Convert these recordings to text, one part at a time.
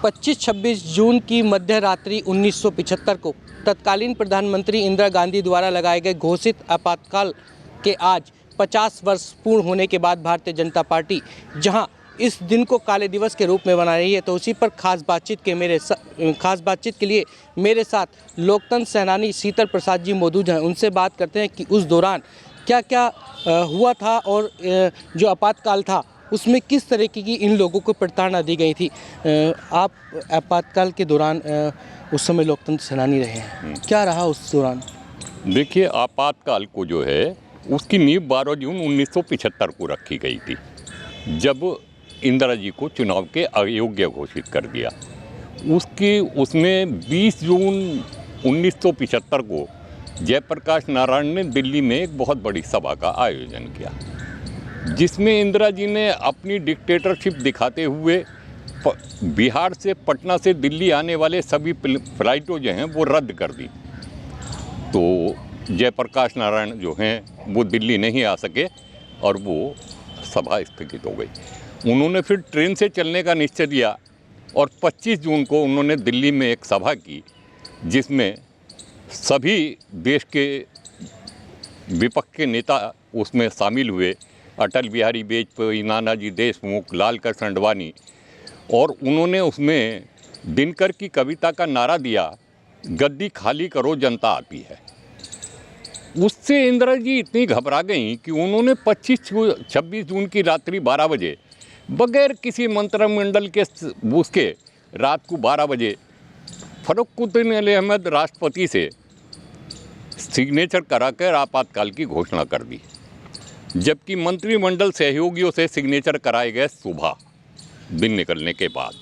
25-26 जून की मध्य रात्रि 1975 को तत्कालीन प्रधानमंत्री इंदिरा गांधी द्वारा लगाए गए घोषित आपातकाल के आज 50 वर्ष पूर्ण होने के बाद भारतीय जनता पार्टी जहां इस दिन को काले दिवस के रूप में मना रही है, तो उसी पर खास बातचीत के लिए मेरे साथ लोकतंत्र सेनानी शीतल प्रसाद जी मौजूद हैं। उनसे बात करते हैं कि उस दौरान क्या क्या हुआ था और जो आपातकाल था उसमें किस तरीके की इन लोगों को प्रताड़ना दी गई थी। आप आपातकाल के दौरान उस समय लोकतंत्र सेनानी रहे हैं, क्या रहा उस दौरान? देखिए, आपातकाल को जो है उसकी नींव 12 जून 1975 को रखी गई थी, जब इंदिरा जी को चुनाव के अयोग्य घोषित कर दिया। उसमें 20 जून 1975 को जयप्रकाश नारायण ने दिल्ली में एक बहुत बड़ी सभा का आयोजन किया, जिसमें इंदिरा जी ने अपनी डिक्टेटरशिप दिखाते हुए बिहार से, पटना से दिल्ली आने वाले सभी फ्लाइटों जो हैं वो रद्द कर दी। तो जयप्रकाश नारायण जो हैं वो दिल्ली नहीं आ सके और वो सभा स्थगित हो गई। उन्होंने फिर ट्रेन से चलने का निश्चय किया और 25 जून को उन्होंने दिल्ली में एक सभा की, जिसमें सभी देश के विपक्ष के नेता उसमें शामिल हुए। अटल बिहारी वाजपेयी, नानाजी देशमुख, लाल कृष्ण आडवाणी, और उन्होंने उसमें दिनकर की कविता का नारा दिया, गद्दी खाली करो जनता आती है। उससे इंदिरा जी इतनी घबरा गईं कि उन्होंने 26 जून की रात्रि 12 बजे बगैर किसी मंत्रिमंडल के उसके रात को 12 बजे फरुखुद्दीन अली अहमद राष्ट्रपति से सिग्नेचर कराकर आपातकाल की घोषणा कर दी, जबकि मंत्रिमंडल सहयोगियों से सिग्नेचर कराए गए सुबह दिन निकलने के बाद।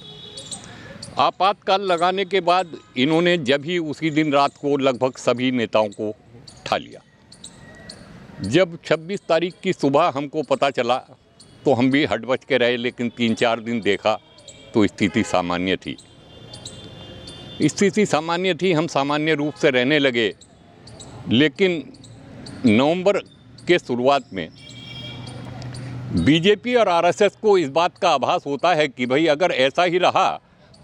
आपातकाल लगाने के बाद इन्होंने जब ही उसी दिन रात को लगभग सभी नेताओं को उठा लिया। जब 26 तारीख की सुबह हमको पता चला तो हम भी हटबच के रहे, लेकिन 3-4 दिन देखा तो स्थिति सामान्य थी। हम सामान्य रूप से रहने लगे। लेकिन नवंबर के शुरुआत में बीजेपी और आरएसएस को इस बात का आभास होता है कि भाई अगर ऐसा ही रहा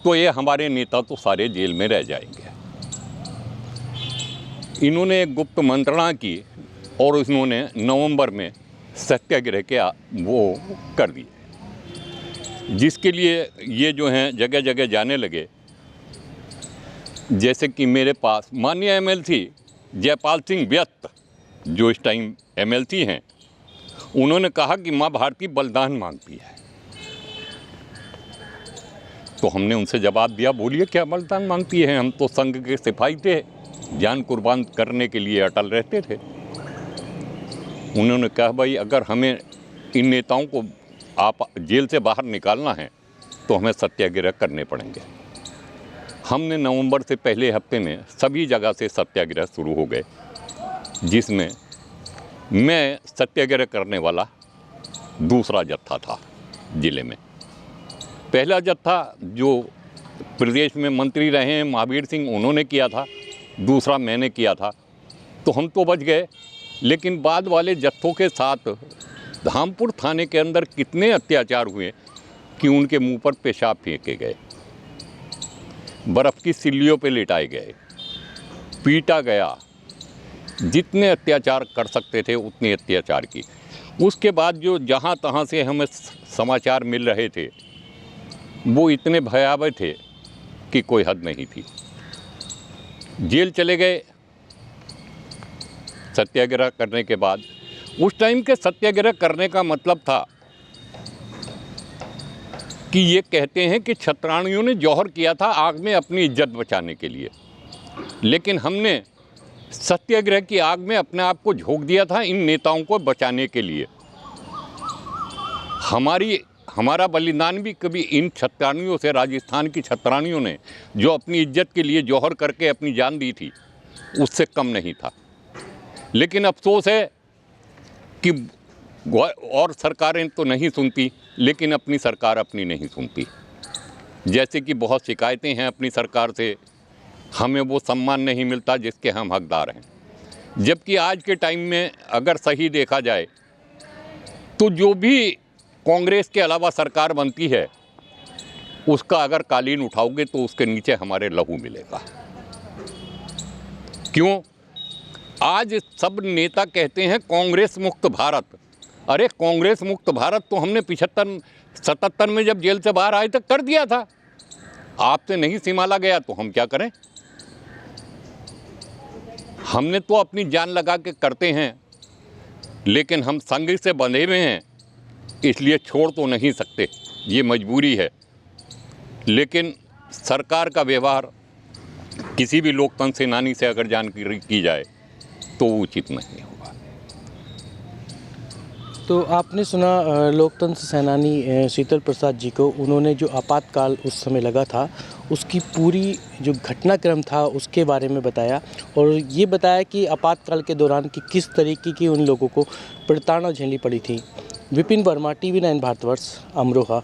तो ये हमारे नेता तो सारे जेल में रह जाएंगे। इन्होंने एक गुप्त मंत्रणा की और उन्होंने नवंबर में सत्याग्रह के वो कर दिए, जिसके लिए ये जो हैं जगह जगह जाने लगे। जैसे कि मेरे पास माननीय एमएलसी जयपाल सिंह व्यस्त, जो इस टाइम एमएलसी हैं, उन्होंने कहा कि माँ भारती बलिदान मांगती है। तो हमने उनसे जवाब दिया, बोलिए क्या बलिदान मांगती है? हम तो संघ के सिपाही थे, जान कुर्बान करने के लिए अटल रहते थे। उन्होंने कहा, भाई अगर हमें इन नेताओं को आप जेल से बाहर निकालना है तो हमें सत्याग्रह करने पड़ेंगे। हमने नवंबर से पहले हफ्ते में सभी जगह से सत्याग्रह शुरू हो गए, जिसमें मैं सत्याग्रह करने वाला दूसरा जत्था था ज़िले में। पहला जत्था जो प्रदेश में मंत्री रहे हैं महावीर सिंह, उन्होंने किया था, दूसरा मैंने किया था, तो हम तो बच गए। लेकिन बाद वाले जत्थों के साथ धामपुर थाने के अंदर कितने अत्याचार हुए कि उनके मुंह पर पेशाब फेंके गए, बर्फ़ की सिल्लियों पे लिटाए गए, पीटा गया, जितने अत्याचार कर सकते थे उतने अत्याचार की। उसके बाद जो जहाँ तहाँ से हमें समाचार मिल रहे थे वो इतने भयावह थे कि कोई हद नहीं थी। जेल चले गए सत्याग्रह करने के बाद। उस टाइम के सत्याग्रह करने का मतलब था कि ये कहते हैं कि छत्राणियों ने जौहर किया था आग में अपनी इज्जत बचाने के लिए, लेकिन हमने सत्याग्रह की आग में अपने आप को झोंक दिया था इन नेताओं को बचाने के लिए। हमारा बलिदान भी कभी इन छत्राणियों से, राजस्थान की छत्राणियों ने जो अपनी इज्जत के लिए जौहर करके अपनी जान दी थी, उससे कम नहीं था। लेकिन अफसोस है कि और सरकारें तो नहीं सुनती, लेकिन अपनी सरकार अपनी नहीं सुनती। जैसे कि बहुत शिकायतें हैं अपनी सरकार से, हमें वो सम्मान नहीं मिलता जिसके हम हकदार हैं। जबकि आज के टाइम में अगर सही देखा जाए तो जो भी कांग्रेस के अलावा सरकार बनती है उसका अगर कालीन उठाओगे तो उसके नीचे हमारे लहू मिलेगा। क्यों? आज सब नेता कहते हैं कांग्रेस मुक्त भारत। अरे कांग्रेस मुक्त भारत तो हमने 75-77 में जब जेल से बाहर आए तक कर दिया था। आपसे नहीं संभाला गया तो हम क्या करें? हमने तो अपनी जान लगा के करते हैं, लेकिन हम संग से बंधे हुए हैं, इसलिए छोड़ तो नहीं सकते, ये मजबूरी है। लेकिन सरकार का व्यवहार किसी भी लोकतंत्र सेनानी से अगर जानकारी की जाए तो वो उचित नहीं होगा। तो आपने सुना लोकतंत्र सेनानी शीतल प्रसाद जी को, उन्होंने जो आपातकाल उस समय लगा था उसकी पूरी जो घटनाक्रम था उसके बारे में बताया, और ये बताया कि आपातकाल के दौरान कि किस तरीके की उन लोगों को प्रताड़ना झेलनी पड़ी थी। विपिन वर्मा, TV9 भारतवर्ष, अमरोहा।